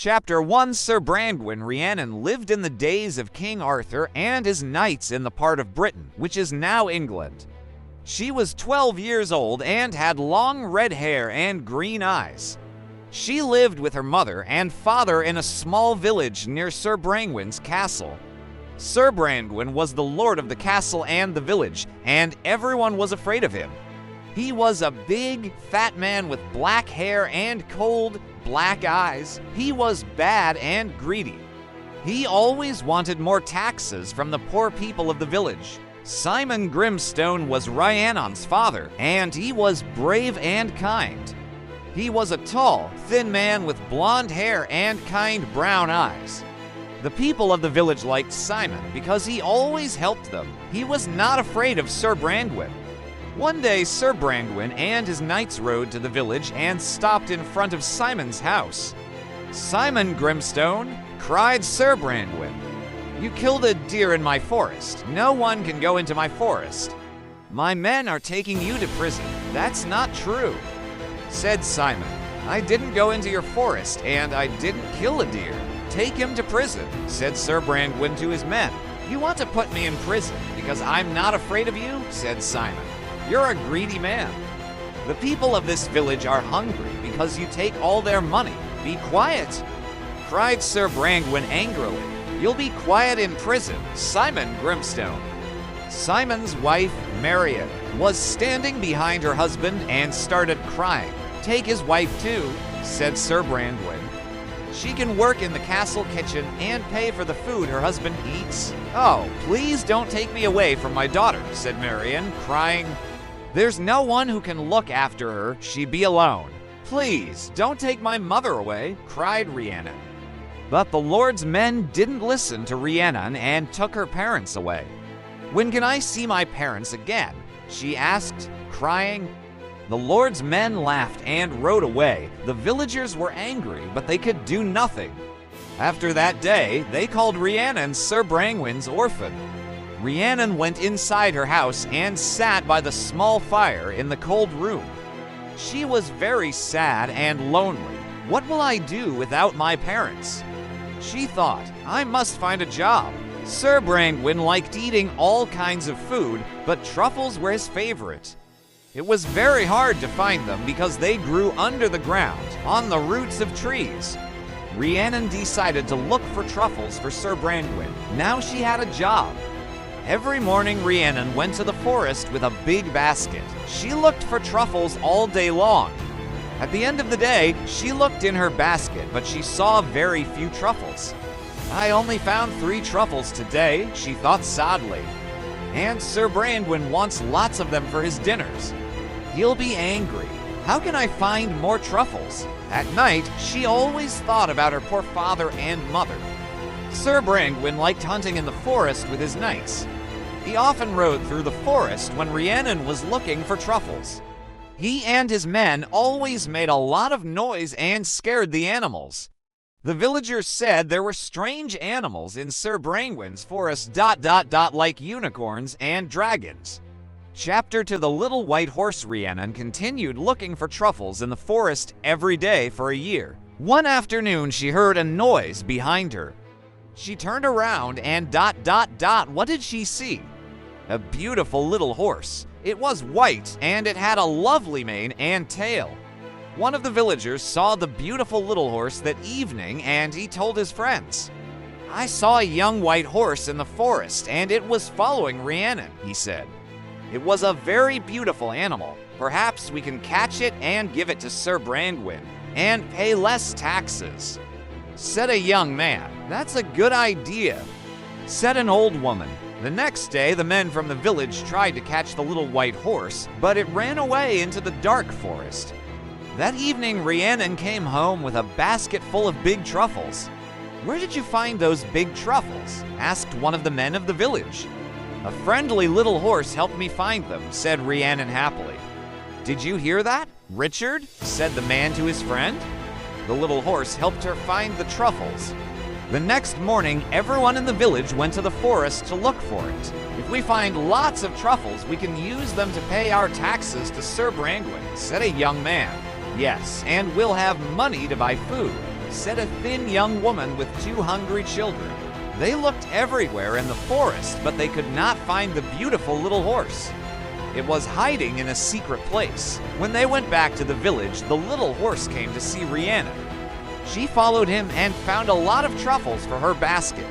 Chapter 1. Sir Brandwin Rhiannon lived in the days of King Arthur and his knights in the part of Britain, which is now England. She was 12 years old and had long red hair and green eyes. She lived with her mother and father in a small village near Sir Brandwin's castle. Sir Brandwin was the lord of the castle and the village, and everyone was afraid of him. He was a big, fat man with black hair and cold, black eyes. He was bad and greedy. He always wanted more taxes from the poor people of the village. Simon Grimstone was Rhiannon's father, and he was brave and kind. He was a tall, thin man with blonde hair and kind brown eyes. The people of the village liked Simon because he always helped them. He was not afraid of Sir Brandwin. One day, Sir Brandwin and his knights rode to the village and stopped in front of Simon's house. "Simon Grimstone," cried Sir Brandwin, "you killed a deer in my forest. No one can go into my forest." "My men are taking you to prison." "That's not true," said Simon. "I didn't go into your forest, and I didn't kill a deer." "Take him to prison," said Sir Brandwin to his men. "You want to put me in prison because I'm not afraid of you?" said Simon. "You're a greedy man. The people of this village are hungry because you take all their money. Be quiet," cried Sir Brandwin angrily. "You'll be quiet in prison, Simon Grimstone." Simon's wife, Marion, was standing behind her husband and started crying. "Take his wife too," said Sir Brandwin. "She can work in the castle kitchen and pay for the food her husband eats." "Oh, please don't take me away from my daughter," said Marion, crying. "There's no one who can look after her. She'd be alone." "Please, don't take my mother away," cried Rhiannon. But the Lord's men didn't listen to Rhiannon and took her parents away. "When can I see my parents again?" she asked, crying. The Lord's men laughed and rode away. The villagers were angry, but they could do nothing. After that day, they called Rhiannon Sir Brandwin's orphan. Rhiannon went inside her house and sat by the small fire in the cold room. She was very sad and lonely. "What will I do without my parents?" she thought. "I must find a job." Sir Brandwin liked eating all kinds of food, but truffles were his favorite. It was very hard to find them because they grew under the ground, on the roots of trees. Rhiannon decided to look for truffles for Sir Brandwin. Now she had a job. Every morning, Rhiannon went to the forest with a big basket. She looked for truffles all day long. At the end of the day, she looked in her basket, but she saw very few truffles. "I only found 3 truffles today," she thought sadly. "And Sir Brandwin wants lots of them for his dinners. He'll be angry. How can I find more truffles?" At night, she always thought about her poor father and mother. Sir Brandwin liked hunting in the forest with his knights. He often rode through the forest when Rhiannon was looking for truffles. He and his men always made a lot of noise and scared the animals. The villagers said there were strange animals in Sir Brandwin's forest ... like unicorns and dragons. Chapter 2. The Little White Horse. Rhiannon continued looking for truffles in the forest every day for a year. One afternoon, she heard a noise behind her. She turned around and ... what did she see? A beautiful little horse. It was white, and it had a lovely mane and tail. One of the villagers saw the beautiful little horse that evening, and he told his friends. "I saw a young white horse in the forest, and it was following Rhiannon," he said. "It was a very beautiful animal. Perhaps we can catch it and give it to Sir Brandwin, and pay less taxes." Said a young man. "That's a good idea," said an old woman. The next day, the men from the village tried to catch the little white horse, but it ran away into the dark forest. That evening, Rhiannon came home with a basket full of big truffles. "Where did you find those big truffles?" asked one of the men of the village. "A friendly little horse helped me find them," said Rhiannon happily. "Did you hear that, Richard?" said the man to his friend. The little horse helped her find the truffles. The next morning, everyone in the village went to the forest to look for it. "If we find lots of truffles, we can use them to pay our taxes to Sir Brandwin," said a young man. "Yes, and we'll have money to buy food," said a thin young woman with 2 hungry children. They looked everywhere in the forest, but they could not find the beautiful little horse. It was hiding in a secret place. When they went back to the village, the little horse came to see Rhiannon. She followed him and found a lot of truffles for her basket.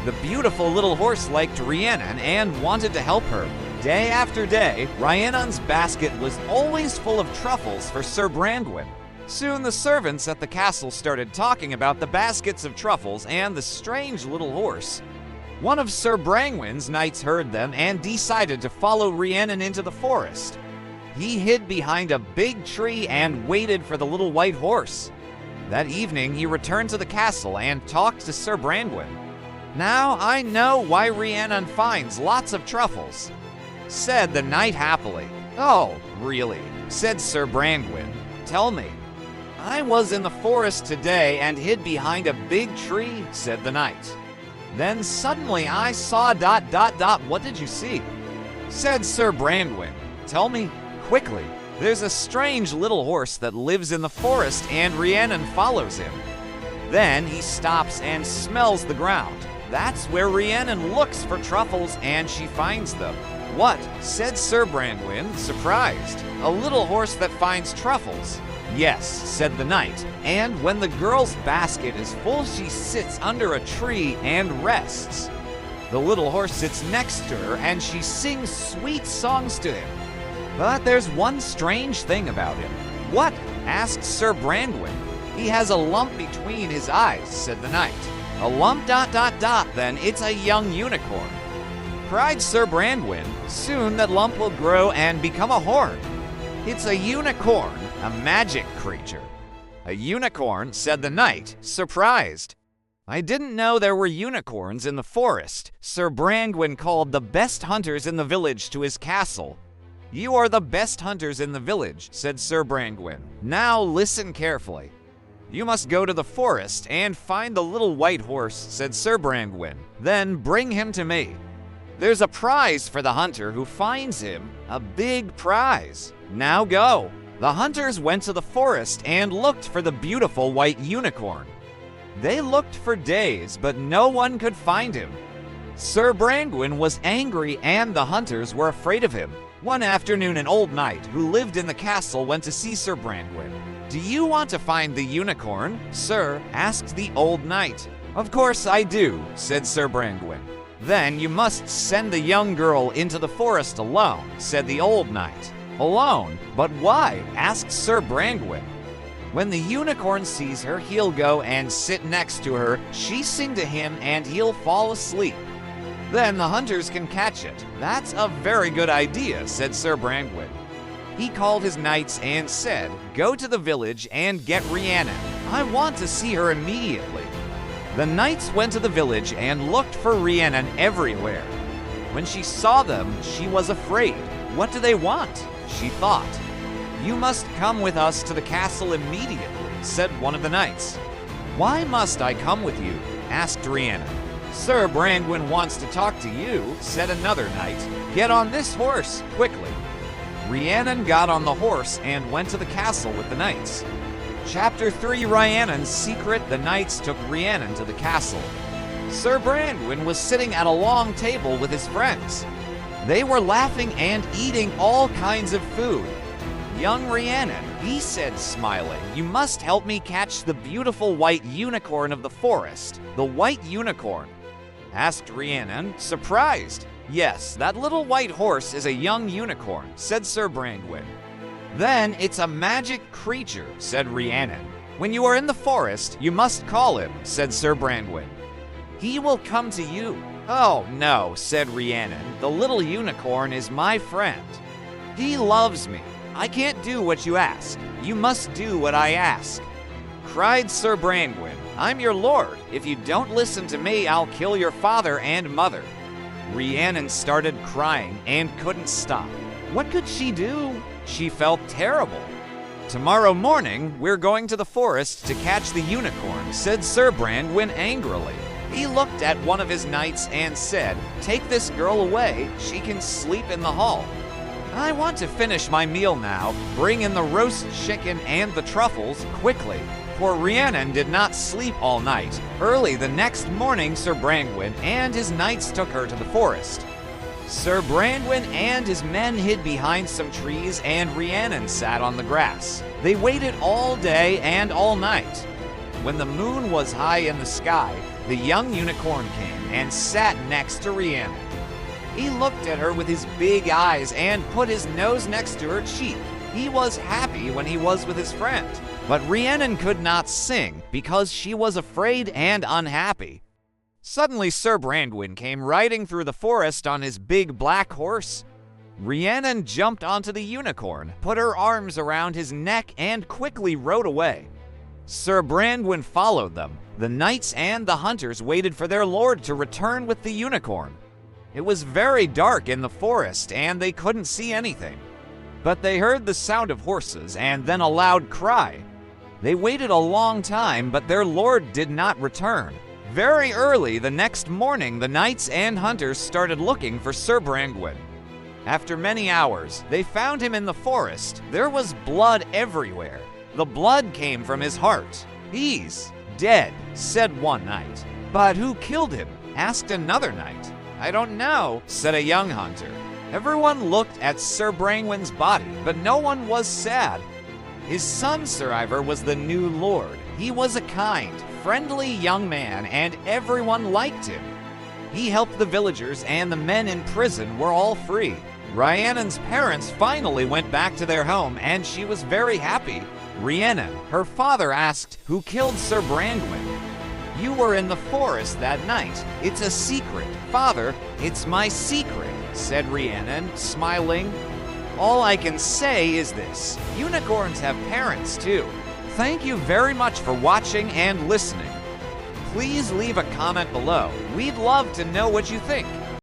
The beautiful little horse liked Rhiannon and wanted to help her. Day after day, Rhiannon's basket was always full of truffles for Sir Brandwin. Soon the servants at the castle started talking about the baskets of truffles and the strange little horse. One of Sir Brangwyn's knights heard them and decided to follow Rhiannon into the forest. He hid behind a big tree and waited for the little white horse. That evening, he returned to the castle and talked to Sir Brandwyn. "Now I know why Rhiannon finds lots of truffles," said the knight happily. "Oh, really?" said Sir Brandwyn. "Tell me." "I was in the forest today and hid behind a big tree," said the knight. "Then suddenly I saw ... What did you see?" said Sir Brandwyn. "Tell me quickly." "There's a strange little horse that lives in the forest and Rhiannon follows him. Then he stops and smells the ground. That's where Rhiannon looks for truffles and she finds them." "What?" said Sir Brandwyn, surprised. "A little horse that finds truffles?" "Yes," said the knight, "and when the girl's basket is full, she sits under a tree and rests. The little horse sits next to her and she sings sweet songs to him. But there's one strange thing about him." "What?" asked Sir Brandwyn. "He has a lump between his eyes," said the knight. "A lump ... Then it's a young unicorn," cried Sir Brandwyn. "Soon that lump will grow and become a horn. It's a unicorn, a magic creature." "A unicorn?" said the knight, surprised. "I didn't know there were unicorns in the forest." Sir Brandwyn called the best hunters in the village to his castle. "You are the best hunters in the village," said Sir Brandwyn. "Now listen carefully. You must go to the forest and find the little white horse," said Sir Brandwyn. "Then bring him to me. There's a prize for the hunter who finds him, a big prize. Now go." The hunters went to the forest and looked for the beautiful white unicorn. They looked for days, but no one could find him. Sir Brandwyn was angry and the hunters were afraid of him. One afternoon, an old knight who lived in the castle went to see Sir Brandwyn. "Do you want to find the unicorn, sir?" asked the old knight. "Of course I do," said Sir Brandwyn. "Then you must send the young girl into the forest alone," said the old knight. "Alone? But why?" asked Sir Brandwyn. "When the unicorn sees her, he'll go and sit next to her, she sing to him, and he'll fall asleep. Then the hunters can catch it." "That's a very good idea," said Sir Brandwyn. He called his knights and said, "Go to the village and get Rhiannon. I want to see her immediately." The knights went to the village and looked for Rhiannon everywhere. When she saw them, she was afraid. "What do they want?" she thought. "You must come with us to the castle immediately," said one of the knights. "Why must I come with you?" asked Rhiannon. "Sir Brandwyn wants to talk to you," said another knight. "Get on this horse, quickly." Rhiannon got on the horse and went to the castle with the knights. Chapter 3, Rhiannon's Secret. The knights took Rhiannon to the castle. Sir Brandwyn was sitting at a long table with his friends. They were laughing and eating all kinds of food. "Young Rhiannon," he said, smiling, "you must help me catch the beautiful white unicorn of the forest." "The white unicorn?" asked Rhiannon, surprised. "Yes, that little white horse is a young unicorn," said Sir Brandwyn. "Then it's a magic creature," said Rhiannon. "When you are in the forest, you must call him," said Sir Brandwyn. "He will come to you." "Oh, no," said Rhiannon. "The little unicorn is my friend. He loves me. I can't do what you ask. You must do what I ask." Cried Sir Brandwyn, "I'm your lord. If you don't listen to me, I'll kill your father and mother." Rhiannon started crying and couldn't stop. What could she do? She felt terrible. "Tomorrow morning, we're going to the forest to catch the unicorn," said Sir Brandwyn angrily. He looked at one of his knights and said, "Take this girl away. She can sleep in the hall. I want to finish my meal now. Bring in the roast chicken and the truffles quickly," for Rhiannon did not sleep all night. Early the next morning, Sir Brandwin and his knights took her to the forest. Sir Brandwin and his men hid behind some trees, and Rhiannon sat on the grass. They waited all day and all night. When the moon was high in the sky, the young unicorn came and sat next to Rhiannon. He looked at her with his big eyes and put his nose next to her cheek. He was happy when he was with his friend. But Rhiannon could not sing because she was afraid and unhappy. Suddenly Sir Brandwin came riding through the forest on his big black horse. Rhiannon jumped onto the unicorn, put her arms around his neck, and quickly rode away. Sir Brandwin followed them. The knights and the hunters waited for their lord to return with the unicorn. It was very dark in the forest, and they couldn't see anything. But they heard the sound of horses and then a loud cry. They waited a long time, but their lord did not return. Very early the next morning, the knights and hunters started looking for Sir Brandwin. After many hours, they found him in the forest. There was blood everywhere. The blood came from his heart. "He's dead," said one knight. "But who killed him?" asked another knight. "I don't know," said a young hunter. Everyone looked at Sir Brandwin's body, but no one was sad. His son, Sir Ivor, was the new lord. He was a kind, friendly young man, and everyone liked him. He helped the villagers, and the men in prison were all free. Rhiannon's parents finally went back to their home, and she was very happy. Rhiannon, her father, asked, "Who killed Sir Brandwin?" "You were in the forest that night. It's a secret." "Father, it's my secret," said Rhiannon, smiling. "All I can say is this: unicorns have parents too." Thank you very much for watching and listening. Please leave a comment below. We'd love to know what you think.